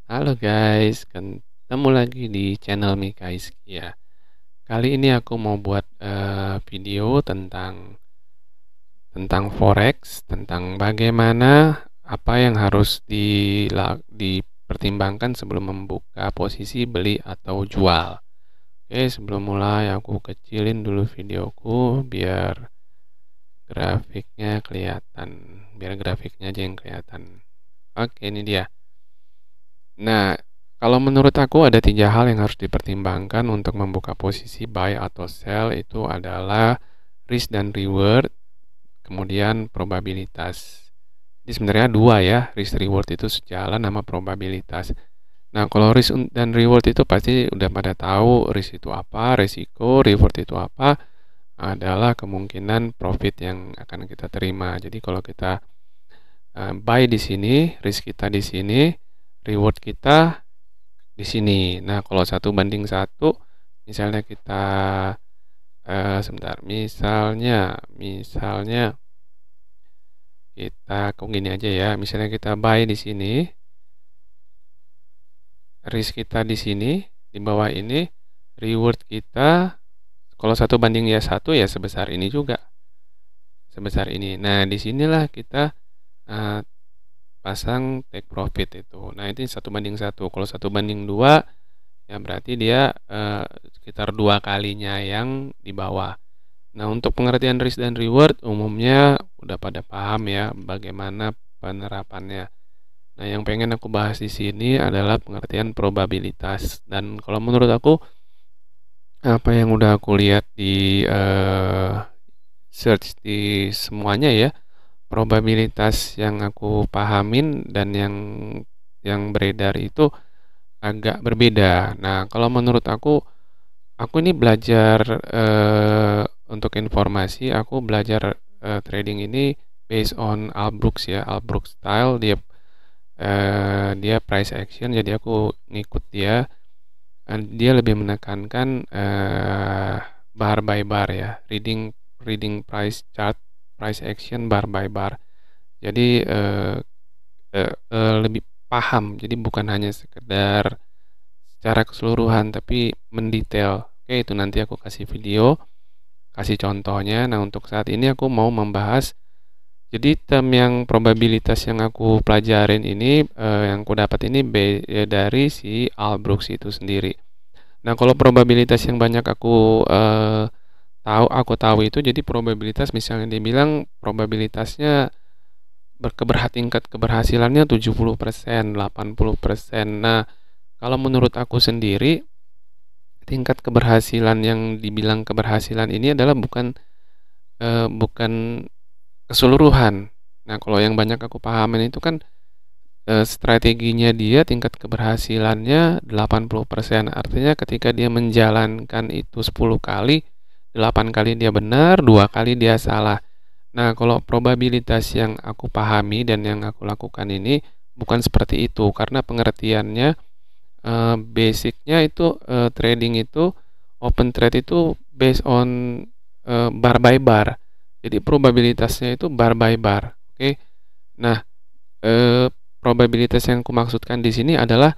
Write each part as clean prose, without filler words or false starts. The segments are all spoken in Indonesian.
Halo guys, ketemu lagi di channel Mikais ya. Kali ini aku mau buat video tentang forex, tentang bagaimana apa yang harus dipertimbangkan sebelum membuka posisi beli atau jual. Oke, sebelum mulai aku kecilin dulu videoku biar grafiknya aja yang kelihatan. Oke, ini dia. Nah, kalau menurut aku ada 3 hal yang harus dipertimbangkan untuk membuka posisi buy atau sell, itu adalah risk dan reward, kemudian probabilitas. Ini sebenarnya dua ya, risk reward itu sejalan sama probabilitas. Nah, kalau risk dan reward itu pasti udah pada tahu risk itu apa, resiko, reward itu apa, adalah kemungkinan profit yang akan kita terima. Jadi kalau kita buy di sini, risk kita di sini, reward kita di sini. Nah, kalau 1:1, misalnya kita misalnya kita gini aja ya. Misalnya kita buy di sini, risk kita di sini, di bawah ini, reward kita kalau 1:1 ya sebesar ini juga. Sebesar ini. Nah, disinilah kita pasang take profit itu. Nah, itu 1:1. Kalau 1:2 ya berarti dia sekitar 2 kalinya yang di bawah. Nah, untuk pengertian risk dan reward umumnya udah pada paham ya bagaimana penerapannya. Nah, yang pengen aku bahas di sini adalah pengertian probabilitas. Dan kalau menurut aku apa yang udah aku lihat di search di semuanya ya, probabilitas yang aku pahamin dan yang beredar itu agak berbeda. Nah, kalau menurut aku ini belajar untuk informasi, aku belajar trading ini based on Albrooks ya, Albrooks style. Dia price action, jadi aku ngikut dia. Dia lebih menekankan bar by bar ya, reading price chart, price action bar by bar. Jadi lebih paham, jadi bukan hanya sekedar secara keseluruhan tapi mendetail. Oke, itu nanti aku kasih video, kasih contohnya. Nah, untuk saat ini aku mau membahas, jadi term yang probabilitas yang aku pelajarin ini, yang aku dapat ini dari si Albrooks itu sendiri. Nah, kalau probabilitas yang banyak aku tahu itu, jadi probabilitas misalnya dibilang probabilitasnya tingkat keberhasilannya 70%, 80%. Nah, kalau menurut aku sendiri, tingkat keberhasilan yang dibilang keberhasilan ini adalah bukan keseluruhan. Nah, kalau yang banyak aku pahamin itu kan strateginya dia tingkat keberhasilannya 80%. Artinya ketika dia menjalankan itu 10 kali, 8 kali dia benar, 2 kali dia salah. Nah, kalau probabilitas yang aku pahami dan yang aku lakukan ini bukan seperti itu, karena pengertiannya basicnya itu trading itu, open trade itu based on bar by bar. Jadi probabilitasnya itu bar by bar. Oke. Nah, probabilitas yang aku maksudkan di sini adalah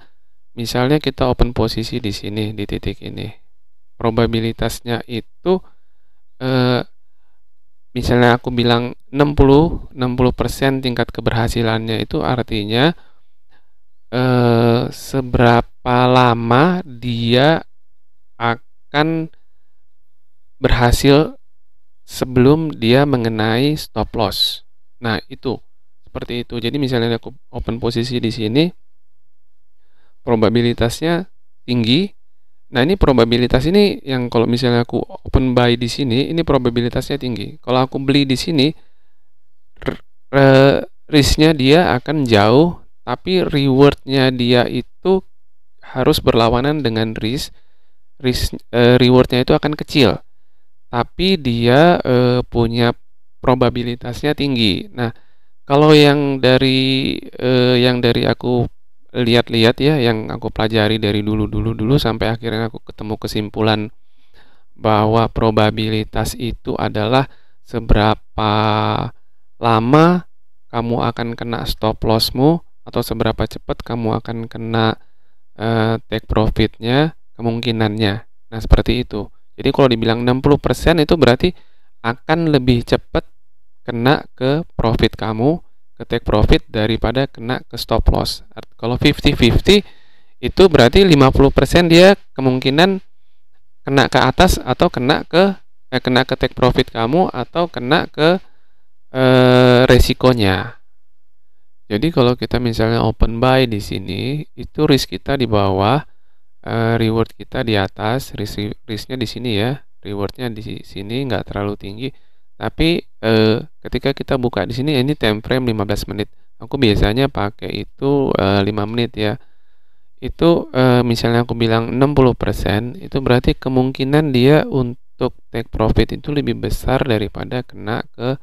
misalnya kita open posisi di sini di titik ini. Probabilitasnya itu misalnya aku bilang 60% tingkat keberhasilannya, itu artinya seberapa lama dia akan berhasil sebelum dia mengenai stop loss. Nah, itu seperti itu. Jadi misalnya aku open posisi di sini, probabilitasnya tinggi. Nah, ini probabilitas ini yang kalau misalnya aku open buy di sini, ini probabilitasnya tinggi. Kalau aku beli di sini, risknya dia akan jauh, tapi rewardnya dia itu harus berlawanan dengan rewardnya itu akan kecil, tapi dia punya probabilitasnya tinggi. Nah, kalau yang dari aku lihat-lihat ya, yang aku pelajari dari dulu sampai akhirnya aku ketemu kesimpulan bahwa probabilitas itu adalah seberapa lama kamu akan kena stop lossmu atau seberapa cepat kamu akan kena take profitnya, kemungkinannya. Nah, seperti itu. Jadi kalau dibilang 60% itu berarti akan lebih cepat kena ke profit kamu, ke take profit daripada kena ke stop loss. Kalau 50-50 itu berarti 50% dia kemungkinan kena ke atas atau kena ke take profit kamu atau kena ke resikonya. Jadi kalau kita misalnya open buy di sini, itu risk kita di bawah, reward kita di atas, risknya di sini ya, rewardnya di sini nggak terlalu tinggi. Tapi ketika kita buka di sini, ini time frame 15 menit. Aku biasanya pakai itu 5 menit ya. Itu misalnya aku bilang 60%, itu berarti kemungkinan dia untuk take profit itu lebih besar daripada kena ke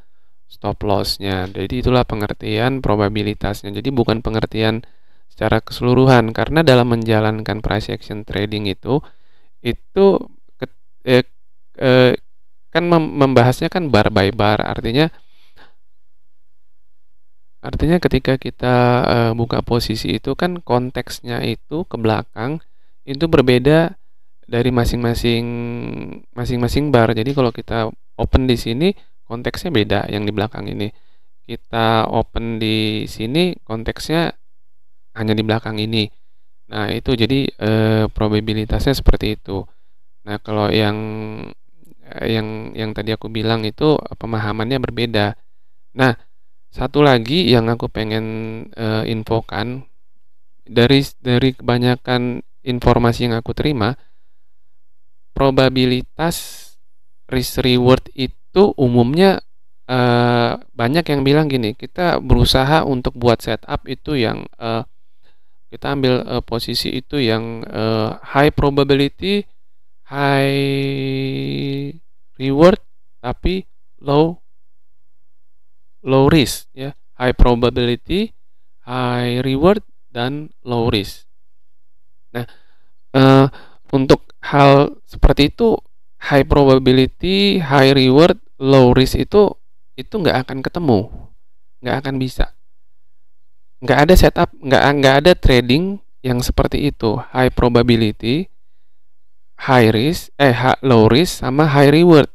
stop loss-nya. Jadi itulah pengertian probabilitasnya. Jadi bukan pengertian secara keseluruhan, karena dalam menjalankan price action trading itu kan membahasnya kan bar by bar. Artinya ketika kita buka posisi itu kan konteksnya itu ke belakang itu berbeda dari masing-masing bar. Jadi kalau kita open di sini konteksnya beda yang di belakang ini. Kita open di sini konteksnya hanya di belakang ini. Nah, itu jadi probabilitasnya seperti itu. Nah, kalau yang tadi aku bilang itu pemahamannya berbeda. Nah, satu lagi yang aku pengen infokan dari kebanyakan informasi yang aku terima, probabilitas risk reward itu umumnya banyak yang bilang gini, kita berusaha untuk buat setup itu yang kita ambil posisi itu yang high probability, high reward, tapi low risk ya, high probability, high reward, dan low risk. Nah, untuk hal seperti itu, high probability, high reward, low risk itu nggak akan ketemu, nggak akan bisa, nggak ada setup, nggak ada trading yang seperti itu, high probability, high risk, low risk sama high reward.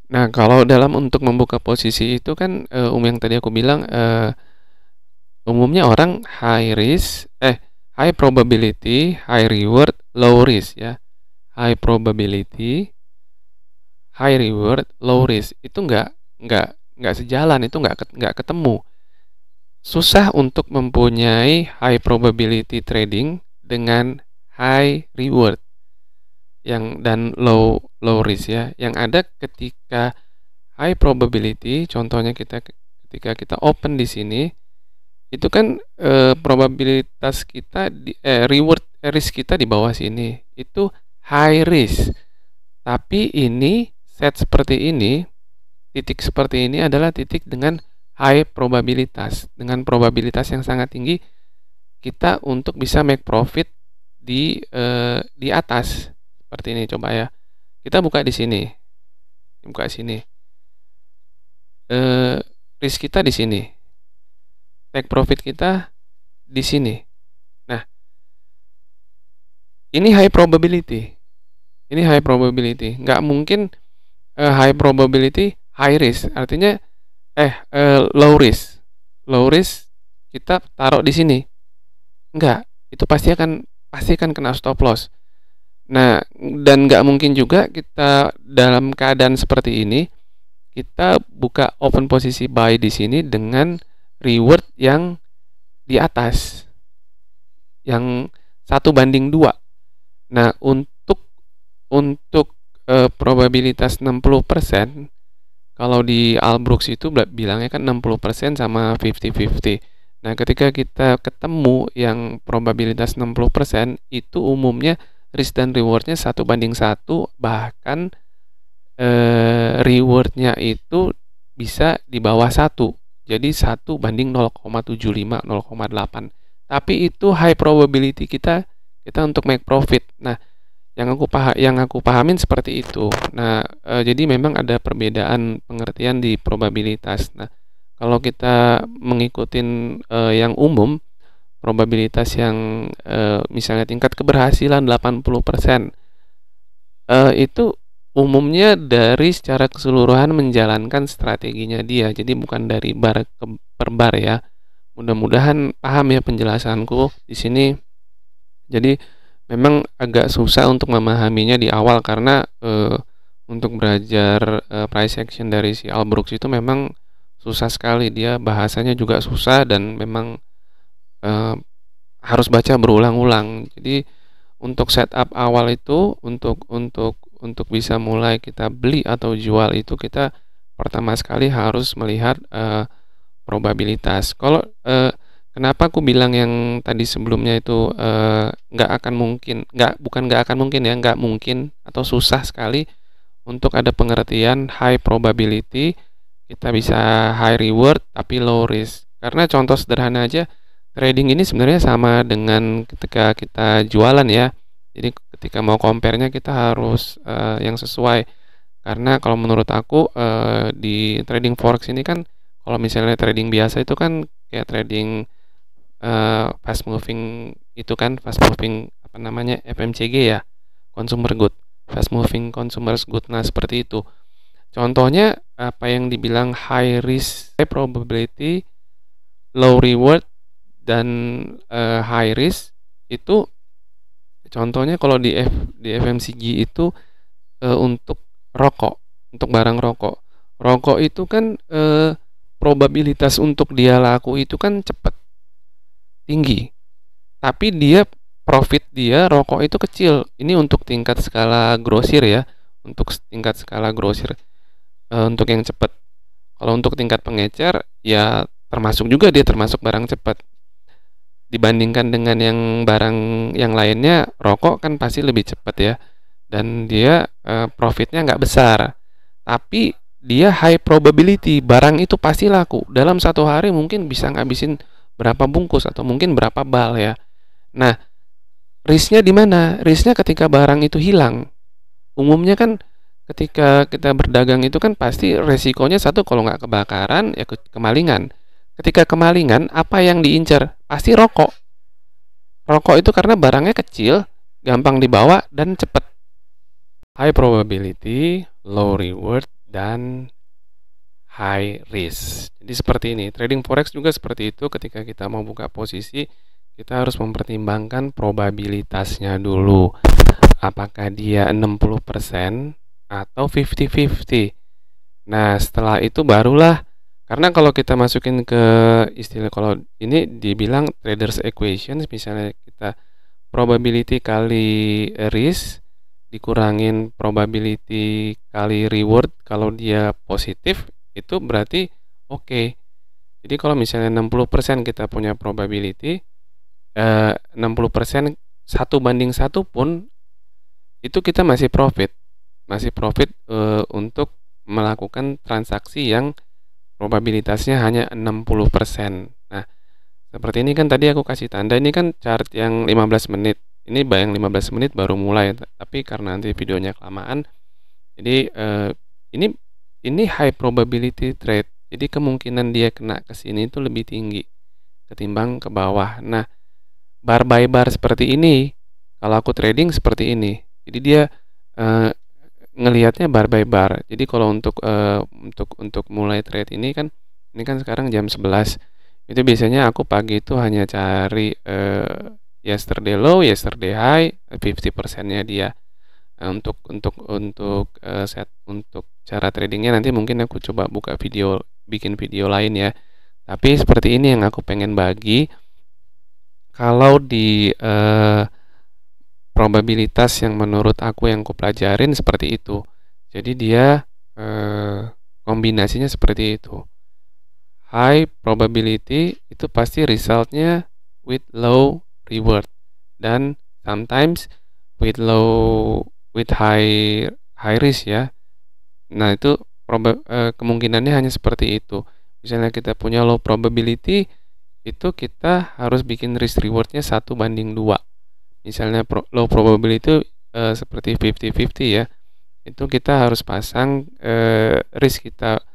Nah, kalau dalam untuk membuka posisi itu kan yang tadi aku bilang umumnya orang high risk, high probability, high reward, low risk ya. High probability, high reward, low risk itu nggak sejalan, itu nggak ketemu. Susah untuk mempunyai high probability trading dengan high reward dan low risk ya. Yang ada ketika high probability, contohnya ketika kita open di sini, itu kan probabilitas kita reward risk kita di bawah sini itu high risk. Tapi ini set seperti ini, titik seperti ini adalah titik dengan high probabilitas, dengan probabilitas yang sangat tinggi kita untuk bisa make profit di atas. Seperti ini, coba ya. Kita buka di sini. Buka sini. Risk kita di sini. Take profit kita di sini. Nah, ini high probability. Ini high probability. Nggak mungkin high probability, high risk. Artinya low risk. Low risk kita taruh di sini. Enggak, itu pasti akan kena stop loss. Nah, dan nggak mungkin juga kita dalam keadaan seperti ini kita buka open posisi buy di sini dengan reward yang di atas, yang 1:2. Nah, untuk probabilitas 60%, kalau di Albrooks itu bilangnya kan 60% sama 50-50. Nah, ketika kita ketemu yang probabilitas 60%, itu umumnya risk dan rewardnya 1:1, bahkan rewardnya itu bisa di bawah 1, jadi 1:0,75, 0,8. Tapi itu high probability kita untuk make profit. Nah, yang aku pahamin seperti itu. Nah, jadi memang ada perbedaan pengertian di probabilitas. Nah, Kalau kita mengikuti yang umum, probabilitas yang misalnya tingkat keberhasilan 80%, itu umumnya dari secara keseluruhan menjalankan strateginya dia. Jadi bukan dari bar per bar ya. Mudah-mudahan paham ya penjelasanku di sini. Jadi memang agak susah untuk memahaminya di awal karena untuk belajar price action dari si Al Brooks itu memang susah sekali. Dia bahasanya juga susah dan memang harus baca berulang-ulang. Jadi untuk setup awal itu untuk bisa mulai kita beli atau jual itu kita pertama sekali harus melihat probabilitas. Kalau kenapa aku bilang yang tadi sebelumnya itu nggak akan mungkin, bukan nggak akan mungkin ya, nggak mungkin atau susah sekali untuk ada pengertian high probability, kita bisa high reward tapi low risk. Karena contoh sederhana aja, trading ini sebenarnya sama dengan ketika kita jualan ya. Jadi ketika mau compare-nya kita harus yang sesuai. Karena kalau menurut aku di trading forex ini kan, kalau misalnya trading biasa itu kan kayak trading fast moving itu kan, fast moving apa namanya, FMCG ya, consumer good, fast moving consumers good. Nah seperti itu. Contohnya apa yang dibilang high risk, high probability, low reward, dan high risk itu contohnya kalau di FMCG itu untuk rokok, untuk barang rokok. Rokok itu kan probabilitas untuk dia laku itu kan cepat, tinggi. Tapi dia profit dia rokok itu kecil. Ini untuk tingkat skala grosir ya, untuk tingkat skala grosir untuk yang cepat. Kalau untuk tingkat pengecer ya termasuk juga, dia termasuk barang cepat. Dibandingkan dengan yang barang yang lainnya, rokok kan pasti lebih cepat ya, dan dia profitnya nggak besar, tapi dia high probability, barang itu pasti laku dalam satu hari, mungkin bisa ngabisin berapa bungkus atau mungkin berapa bal ya. Nah risknya di mana? Risknya ketika barang itu hilang. Umumnya kan ketika kita berdagang itu kan pasti resikonya satu, kalau nggak kebakaran ya kemalingan. Ketika kemalingan, apa yang diincar? Pasti rokok. Rokok itu karena barangnya kecil, gampang dibawa, dan cepat. High probability, low reward, dan high risk. Jadi seperti ini. Trading forex juga seperti itu. Ketika kita mau buka posisi, kita harus mempertimbangkan probabilitasnya dulu. Apakah dia 60% atau 50-50. Nah, setelah itu barulah, karena kalau kita masukin ke istilah, kalau ini dibilang traders equation, misalnya kita probability kali risk dikurangin probability kali reward, kalau dia positif itu berarti oke. Jadi kalau misalnya 60% kita punya probability 60% 1/1 pun itu kita masih profit untuk melakukan transaksi yang probabilitasnya hanya 60%. Nah, seperti ini kan tadi aku kasih tanda, ini kan chart yang 15 menit. Ini bayang 15 menit baru mulai, tapi karena nanti videonya kelamaan, jadi ini high probability trade. Jadi kemungkinan dia kena ke sini itu lebih tinggi ketimbang ke bawah. Nah, bar by bar seperti ini, kalau aku trading seperti ini. Jadi dia ngelihatnya bar by bar. Jadi kalau untuk mulai trade ini kan sekarang jam 11. Itu biasanya aku pagi itu hanya cari yesterday low, yesterday high, 50%-nya dia. Untuk set untuk cara tradingnya nanti mungkin aku coba bikin video lain ya. Tapi seperti ini yang aku pengen bagi. Kalau di probabilitas yang menurut aku yang aku pelajarin seperti itu. Jadi dia kombinasinya seperti itu. High probability itu pasti resultnya with low reward, dan sometimes with high risk ya. Nah itu kemungkinannya hanya seperti itu. Misalnya kita punya low probability, itu kita harus bikin risk rewardnya 1/2. Misalnya low probability seperti 50-50 ya, itu kita harus pasang risk kita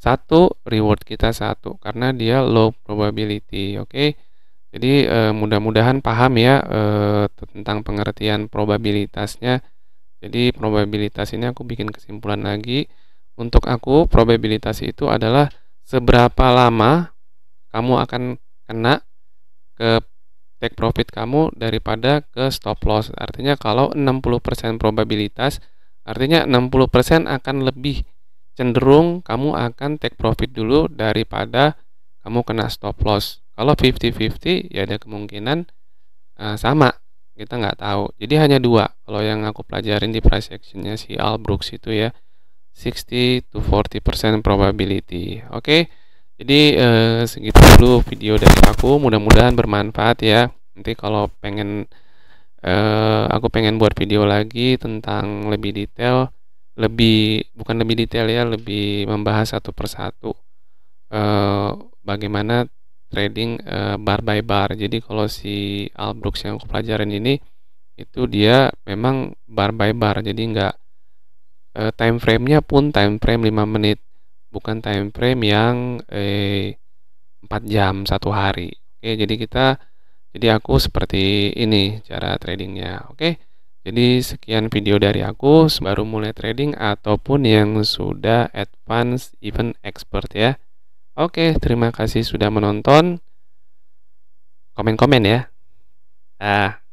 satu, reward kita satu karena dia low probability. Oke. Jadi mudah-mudahan paham ya tentang pengertian probabilitasnya. Jadi probabilitas ini aku bikin kesimpulan lagi. Untuk aku probabilitas itu adalah seberapa lama kamu akan kena ke take profit kamu daripada ke stop loss. Artinya kalau 60% probabilitas, artinya 60% akan lebih cenderung kamu akan take profit dulu daripada kamu kena stop loss. Kalau 50-50 ya ada kemungkinan sama, kita nggak tahu. Jadi hanya dua kalau yang aku pelajarin di price actionnya si Al Brooks itu ya, 60 to 40% probability. Oke. Jadi segitu dulu video dari aku, mudah-mudahan bermanfaat ya. Nanti kalau pengen aku pengen buat video lagi tentang lebih detail, bukan lebih detail ya, lebih membahas satu persatu bagaimana trading bar by bar. Jadi kalau si Al Brooks yang aku pelajarin ini itu dia memang bar by bar, jadi nggak time frame-nya pun time frame 5 menit, bukan time frame yang 4 jam 1 hari. Oke, jadi aku seperti ini cara tradingnya. Oke, jadi sekian video dari aku, baru mulai trading ataupun yang sudah advance even expert ya. Oke, terima kasih sudah menonton. Komen-komen ya. Ah.